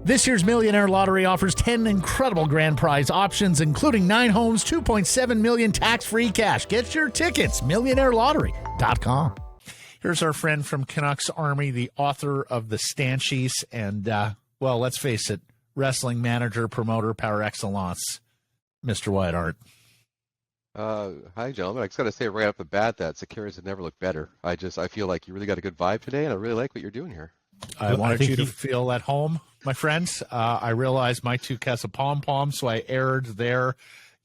This year's Millionaire Lottery offers 10 incredible grand prize options, including 9 homes, 2.7 million tax-free cash. Get your tickets, millionairelottery.com. Here's our friend from Canucks Army, the author of the Stanchion, and, well, let's face it, wrestling manager, promoter, par excellence, Mr. Wyatt Arndt. Hi, gentlemen. I just got to say right off the bat that Sekeres had never looked better. I feel like you really got a good vibe today, and I really like what you're doing here. I wanted you to feel at home, my friends. I realized my two cats of pom-pom, so I erred there.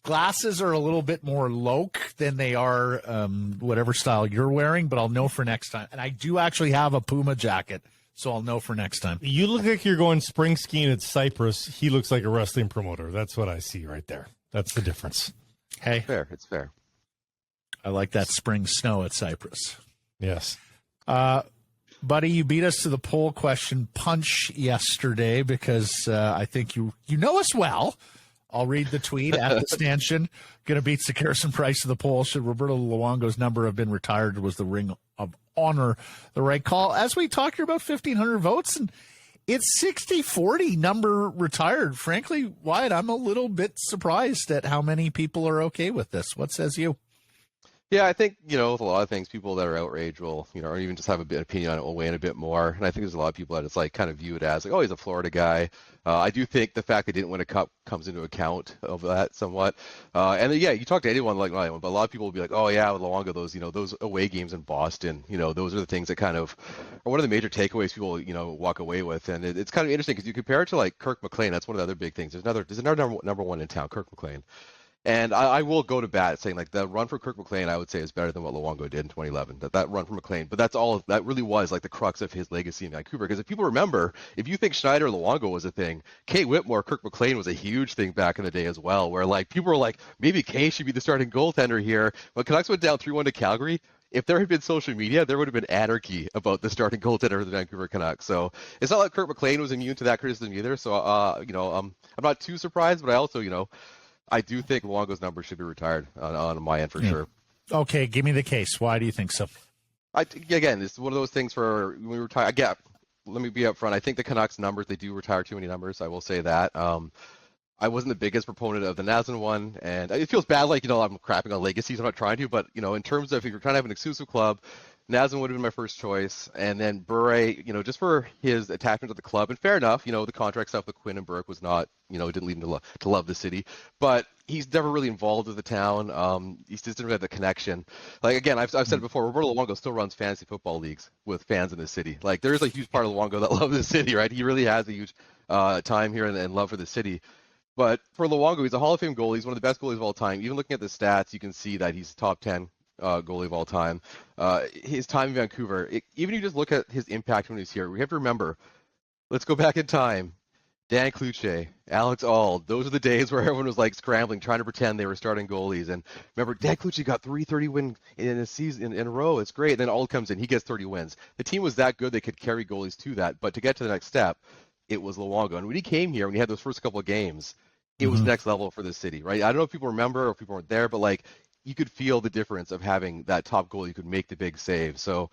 Glasses are a little bit more loque than they are whatever style you're wearing, but I'll know for next time. And I do actually have a Puma jacket, so I'll know for next time. You look like you're going spring skiing at Cyprus. He looks like a wrestling promoter. That's what I see right there. That's the difference. Hey, It's fair. I like that spring snow at Cyprus. Yes. Buddy, you beat us to the poll question punch yesterday because I think you know us well. I'll read the tweet at the Stanchion. Going to beat Sekeres and Price to the poll. Should Roberto Luongo's number have been retired? Was the Ring of Honor the right call? As we talked, you're about 1,500 votes, and it's 60-40 number retired. Frankly, Wyatt, I'm a little bit surprised at how many people are okay with this. What says you? Yeah, I think, with a lot of things, people that are outraged will, or even just have a bit of opinion on it will weigh in a bit more. And I think there's a lot of people that it's like kind of view it as like, oh, he's a Florida guy. I do think the fact they didn't win a cup comes into account of that somewhat. And then, yeah, you talk to anyone like anyone, but a lot of people will be like, oh yeah, with Luongo, those away games in Boston, those are the things that kind of are one of the major takeaways people, walk away with. And it's kind of interesting because you compare it to like Kirk McLean. That's one of the other big things. There's another number one in town, Kirk McLean. And I will go to bat saying like the run for Kirk McLean, I would say, is better than what Luongo did in 2011. That run for McLean, but that really was like the crux of his legacy in Vancouver. Because if people remember, if you think Schneider Luongo was a thing, Kate Whitmore, Kirk McLean was a huge thing back in the day as well. Where like people were like, maybe Kate should be the starting goaltender here. When Canucks went down 3-1 to Calgary, if there had been social media, there would have been anarchy about the starting goaltender of the Vancouver Canucks. So it's not like Kirk McLean was immune to that criticism either. So I'm not too surprised, but I also I do think Luongo's number should be retired on my end for sure. Okay, give me the case. Why do you think so? Again, it's one of those things for when we retire. Let me be up front. I think the Canucks numbers, they do retire too many numbers. I will say that. I wasn't the biggest proponent of the Nazen one, and it feels bad like, I'm crapping on legacies. I'm not trying to, but, in terms of if you're trying to have an exclusive club, Nazen would have been my first choice, and then Bure, just for his attachment to the club, and fair enough, the contract stuff with Quinn and Burke was not, didn't lead him to love the city, but he's never really involved with the town. He just didn't really have the connection. Like, again, I've said it before, Roberto Luongo still runs fantasy football leagues with fans in the city. Like, there's a huge part of Luongo that love the city, right? He really has a huge time here and love for the city. But for Luongo, he's a Hall of Fame goalie. He's one of the best goalies of all time. Even looking at the stats, you can see that he's top 10 goalie of all time. His time in Vancouver, even you just look at his impact when he's here, we have to remember, let's go back in time. Dan Cloutier, Alex Auld, those are the days where everyone was like scrambling, trying to pretend they were starting goalies. And remember, Dan Cloutier got 330 wins in a season in a row. It's great. And then Auld comes in, he gets 30 wins. The team was that good they could carry goalies to that. But to get to the next step, it was Luongo. And when he came here, when he had those first couple of games, it was next level for the city, right? I don't know if people remember or if people weren't there, but like you could feel the difference of having that top goal. You could make the big save. So,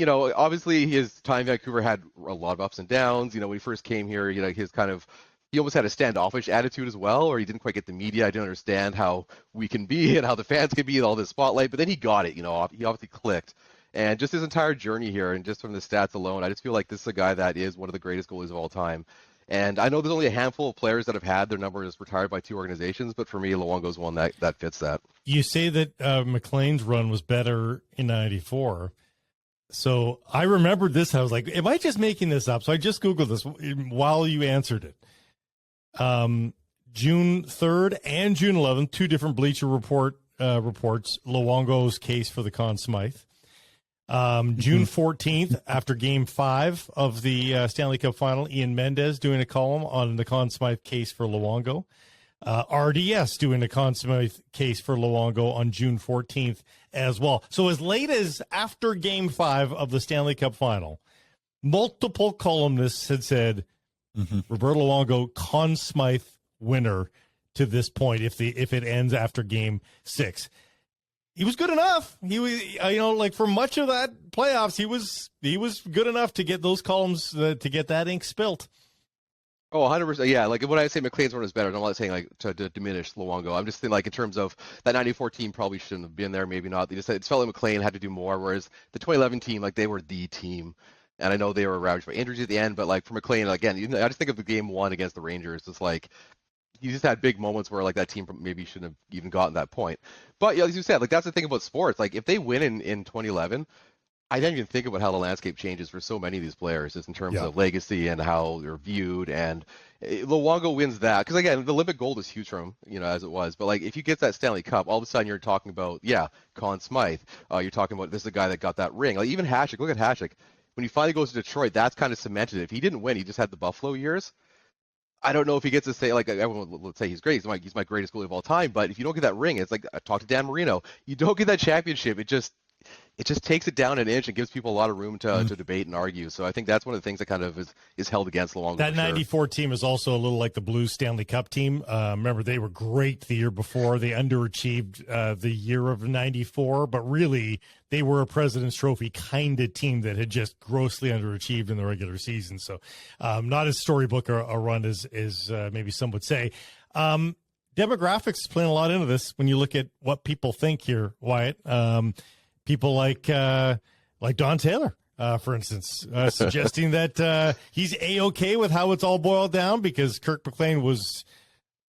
obviously his time in Vancouver had a lot of ups and downs. When he first came here, he almost had a standoffish attitude as well, or he didn't quite get the media. I didn't understand how we can be and how the fans can be and all this spotlight, but then he got it, he obviously clicked. And just his entire journey here, and just from the stats alone, I just feel like this is a guy that is one of the greatest goalies of all time. And I know there's only a handful of players that have had their numbers retired by two organizations, but for me, Luongo's one that fits that. You say that McLean's run was better in 94. So I remembered this. I was like, am I just making this up? So I just Googled this while you answered it. June 3rd and June 11th, two different Bleacher reports, Luongo's case for the Conn Smythe. June 14th, after Game 5 of the Stanley Cup Final, Ian Mendez doing a column on the Conn Smythe case for Luongo. RDS doing a Conn Smythe case for Luongo on June 14th as well. So as late as after Game 5 of the Stanley Cup Final, multiple columnists had said Roberto Luongo Conn Smythe winner to this point if it ends after Game 6. He was good enough. He was, like for much of that playoffs, he was good enough to get those columns to get that ink spilt. Oh, 100%. Yeah, like when I say McLean's run is better, I'm not saying like to diminish Luongo. I'm just saying like in terms of that 94 team probably shouldn't have been there, maybe not. They just it felt like McLean had to do more, whereas the 2011 team, like they were the team. And I know they were ravaged by injuries at the end, but like for McLean, again, I just think of the game one against the Rangers. It's like he just had big moments where like that team maybe shouldn't have even gotten that point. But yeah, as you said, like that's the thing about sports. Like if they win in 2011, I didn't even think about how the landscape changes for so many of these players, just in terms of legacy and how they're viewed. And Luongo wins that because again, the Olympic gold is huge for him, as it was. But like, if you get that Stanley Cup, all of a sudden you're talking about Conn Smythe. You're talking about this is a guy that got that ring. Like even Hasek, look at Hasek. When he finally goes to Detroit, that's kind of cemented. If he didn't win, he just had the Buffalo years. I don't know if he gets to say, like, everyone will say he's great. He's my greatest goalie of all time. But if you don't get that ring, it's like I talked to Dan Marino. You don't get that championship. It just takes it down an inch and gives people a lot of room to debate and argue. So I think that's one of the things that kind of is held against Luongo. That 94 team is also a little like the Blues Stanley Cup team. Remember, they were great the year before. They underachieved the year of 94, but really they were a President's Trophy kind of team that had just grossly underachieved in the regular season. So not as storybook a run as maybe some would say. Demographics is playing a lot into this when you look at what people think here, Wyatt. People like Don Taylor, for instance, suggesting that he's A-okay with how it's all boiled down because Kirk McLean was,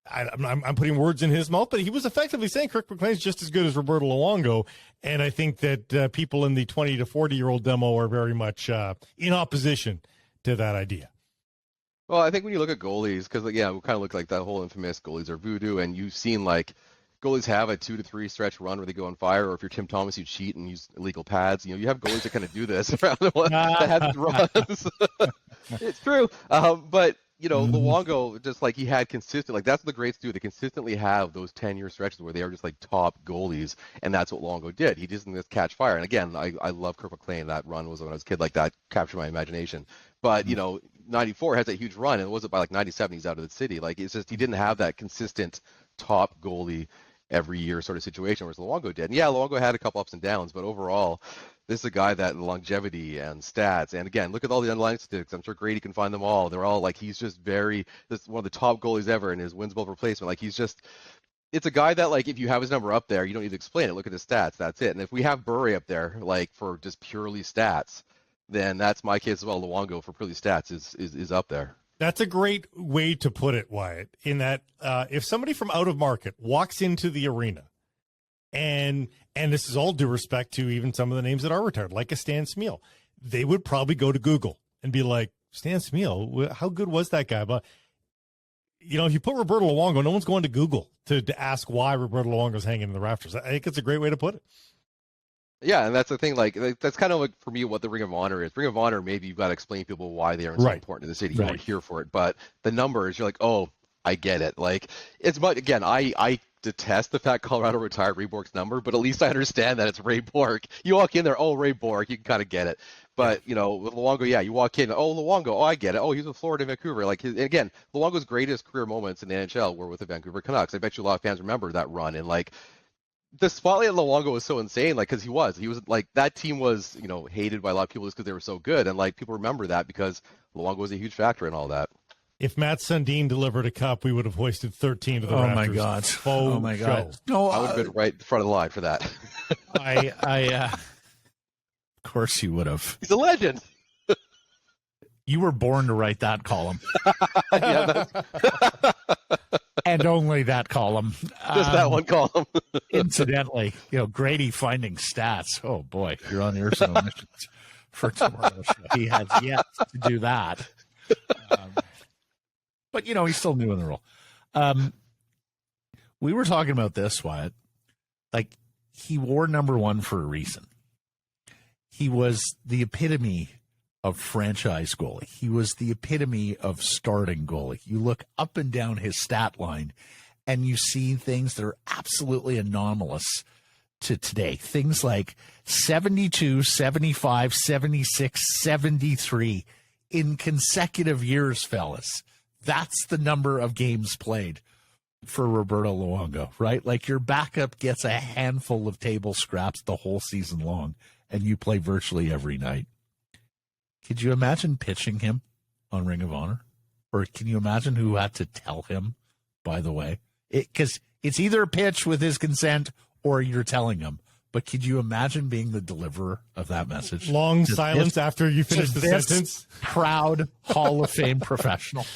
I'm putting words in his mouth, but he was effectively saying Kirk McLean's just as good as Roberto Luongo. And I think that people in the 20 to 40-year-old demo are very much in opposition to that idea. Well, I think when you look at goalies, because we kind of look like that whole infamous goalies are voodoo, and you've seen like goalies have a 2 to 3 stretch run where they go on fire, or if you're Tim Thomas, you cheat and use illegal pads. You have goalies that kind of do this around the one that have runs. It's true. But Luongo, just like he had consistent, like that's what the greats do. They consistently have those 10-year stretches where they are just like top goalies, and that's what Luongo did. He doesn't just catch fire. And again, I love Kirk McLean. That run was when I was a kid, like that captured my imagination. But 94 has that huge run, and it wasn't by like 97 he's out of the city. Like it's just he didn't have that consistent top goalie every year sort of situation, whereas Luongo did. And Luongo had a couple ups and downs, but overall, this is a guy that longevity and stats, and again, look at all the underlying statistics. I'm sure Grady can find them all. They're all like, he's just one of the top goalies ever in his wins above replacement. Like it's a guy that like, if you have his number up there, you don't need to explain it. Look at his stats. That's it. And if we have Bure up there, like for just purely stats, then that's my case as well. Luongo for purely stats is up there. That's a great way to put it, Wyatt, in that if somebody from out of market walks into the arena, and this is all due respect to even some of the names that are retired, like a Stan Smeel, they would probably go to Google and be like, Stan Smeel, how good was that guy? But, if you put Roberto Luongo, no one's going to Google to ask why Roberto Luongo's hanging in the rafters. I think it's a great way to put it. Yeah, and that's the thing. Like that's kind of like for me what the Ring of Honor is. Ring of Honor, maybe you've got to explain to people why they are so important to the city. You're here for it, but the numbers, you're like, oh, I get it. Like it's much. Again, I detest the fact Colorado retired Ray Bork's number, but at least I understand that it's Ray Bork. You walk in there, oh, Ray Bork, you can kind of get it. But with Luongo, you walk in, oh, Luongo, oh, I get it. Oh, he's with Florida, Vancouver. Like again, Luongo's greatest career moments in the NHL were with the Vancouver Canucks. I bet you a lot of fans remember that run, and like, the spotlight on Luongo was so insane, like, because he was like, that team was, hated by a lot of people just because they were so good, and like people remember that because Luongo was a huge factor in all that. If Matt Sundin delivered a cup, we would have hoisted 13 to the rafters. My God! Oh my God! No, I would have been right in front of the line for that. Of course you would have. He's a legend. You were born to write that column. Yeah, and only that column. Just that one column. Incidentally, Grady finding stats. Oh boy, you're on your own missions for tomorrow. He has yet to do that. But he's still new in the role. We were talking about this, Wyatt. Like, he wore number 1 for a reason. He was the epitome of franchise goalie. He was the epitome of starting goalie. You look up and down his stat line, and you see things that are absolutely anomalous to today. Things like 72, 75, 76, 73 in consecutive years, fellas. That's the number of games played for Roberto Luongo, right? Like, your backup gets a handful of table scraps the whole season long, and you play virtually every night. Could you imagine pitching him on Ring of Honor? Or can you imagine who had to tell him, by the way? Because it's either a pitch with his consent or you're telling him. But could you imagine being the deliverer of that message? Long silence after you finish the sentence. Proud Hall of Fame professional.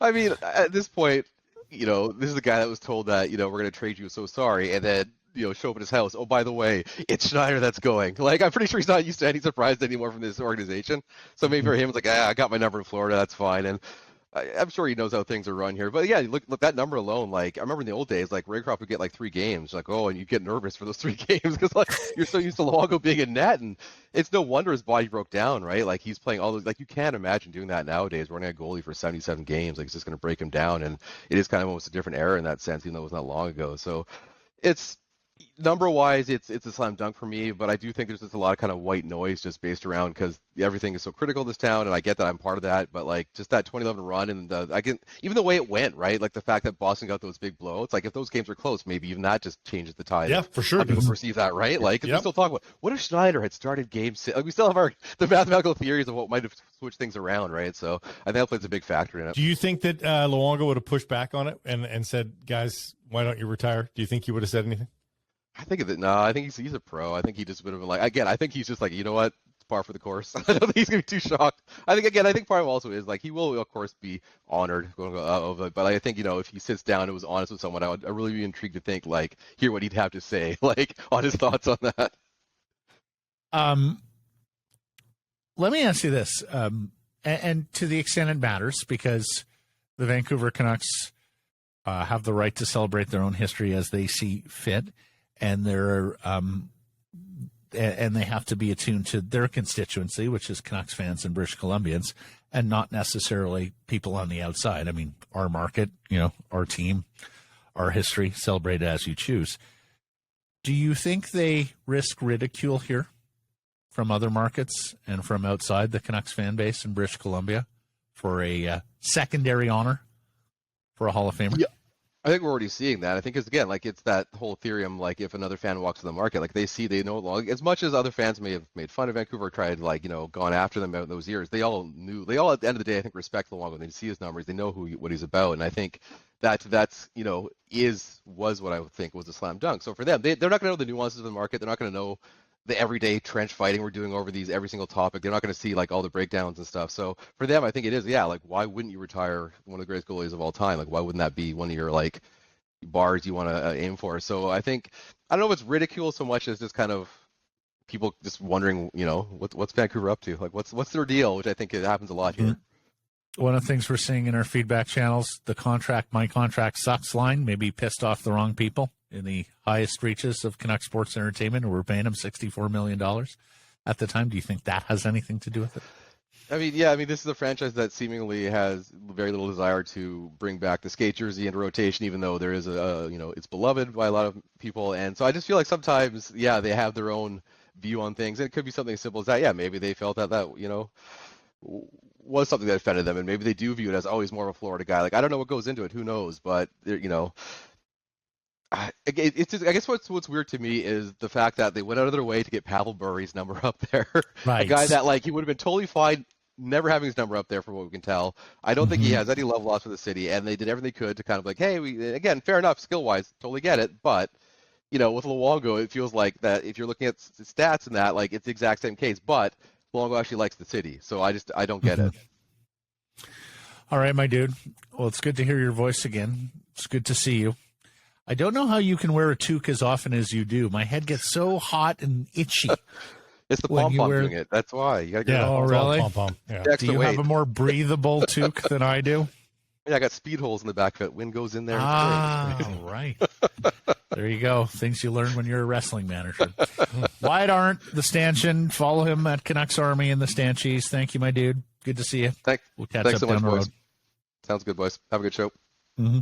I mean, at this point, this is the guy that was told that, we're going to trade you, so sorry. And then, show up at his house. Oh, by the way, it's Schneider that's going. Like, I'm pretty sure he's not used to any surprise anymore from this organization. So maybe for him, it's like, I got my number in Florida. That's fine. And I'm sure he knows how things are run here. But yeah, look that number alone. Like, I remember in the old days, like Raycroft would get like 3 games. Like, and you get nervous for those 3 games because like you're so used to Luongo being in net, and it's no wonder his body broke down, right? Like he's playing all those. Like you can't imagine doing that nowadays. Running a goalie for 77 games, like it's just going to break him down. And it is kind of almost a different era in that sense, even though it was not long ago. So it's. Number-wise, it's a slam dunk for me, but I do think there's just a lot of kind of white noise just based around because everything is so critical in this town, and I get that I'm part of that, but like just that 2011 run and even the way it went, right? Like the fact that Boston got those big blowouts, like if those games were close, maybe even that just changes the tide. Yeah, for sure. People perceive that, right? Like we still talk about what if Schneider had started Game 6? Like we still have the mathematical theories of what might have switched things around, right? So I think that plays a big factor in it. Do you think that Luongo would have pushed back on it and said, guys, why don't you retire? Do you think he would have said anything? I think I think he's a pro. I think he just would have been like, again, I think he's just like, you know what, it's par for the course. I don't think he's gonna be too shocked. I think part of it also is like he will of course be honored, but I think if he sits down and was honest with someone, I'd really be intrigued to think like hear what he'd have to say, like on his thoughts on that. Let me ask you this, and to the extent it matters, because the Vancouver Canucks have the right to celebrate their own history as they see fit. And and they have to be attuned to their constituency, which is Canucks fans and British Columbians, and not necessarily people on the outside. I mean, our market, our team, our history, celebrate it as you choose. Do you think they risk ridicule here from other markets and from outside the Canucks fan base in British Columbia for a secondary honor for a Hall of Famer? Yeah. I think we're already seeing that. I think it's again like it's that whole theorem. Like if another fan walks to the market, like they know like, as much as other fans may have made fun of Vancouver, tried gone after them out in those years. They all at the end of the day I think respect Luongo. They see his numbers. They know what he's about, and I think that's was what I would think was a slam dunk. So for them, they're not going to know the nuances of the market. They're not going to know the everyday trench fighting we're doing over every single topic. They're not going to see like all the breakdowns and stuff. So for them, I think it is, like why wouldn't you retire one of the greatest goalies of all time? Like why wouldn't that be one of your like bars you want to aim for? So I think I don't know if it's ridicule so much as just kind of people just wondering, what's Vancouver up to? Like what's their deal? Which I think it happens a lot here. One of the things we're seeing in our feedback channels, the my contract sucks line, maybe pissed off the wrong people in the highest reaches of Canucks sports entertainment, and we're paying him $64 million at the time. Do you think that has anything to do with it? I mean, this is a franchise that seemingly has very little desire to bring back the skate jersey into rotation, even though there is it's beloved by a lot of people. And so I just feel like sometimes, they have their own view on things. And it could be something as simple as that. Maybe they felt that was something that offended them, and maybe they do view it as always more of a Florida guy. Like I don't know what goes into it. Who knows? But it's just, I guess what's weird to me is the fact that they went out of their way to get Pavel Bury's number up there. Right. A guy that like he would have been totally fine never having his number up there from what we can tell. I don't think he has any love lost for the city, and they did everything they could to kind of like, hey, again, fair enough, skill-wise, totally get it, but with Luongo, it feels like that if you're looking at stats and that, like it's the exact same case, but Luongo actually likes the city, so I don't get it. All right, my dude. Well, it's good to hear your voice again. It's good to see you. I don't know how you can wear a toque as often as you do. My head gets so hot and itchy. It's the pom-pom doing it. That's why. You gotta get really? Pom-pom. Yeah. Do you have a more breathable toque than I do? Yeah, I got speed holes in the back of it. Wind goes in there. Right. There you go. Things you learn when you're a wrestling manager. Wyatt Arndt, the Stanchion. Follow him at Canucks Army and the Stanchies. Thank you, my dude. Good to see you. Thanks We'll catch so up much, down the road. boys. Sounds good, boys. Have a good show. Mm-hmm.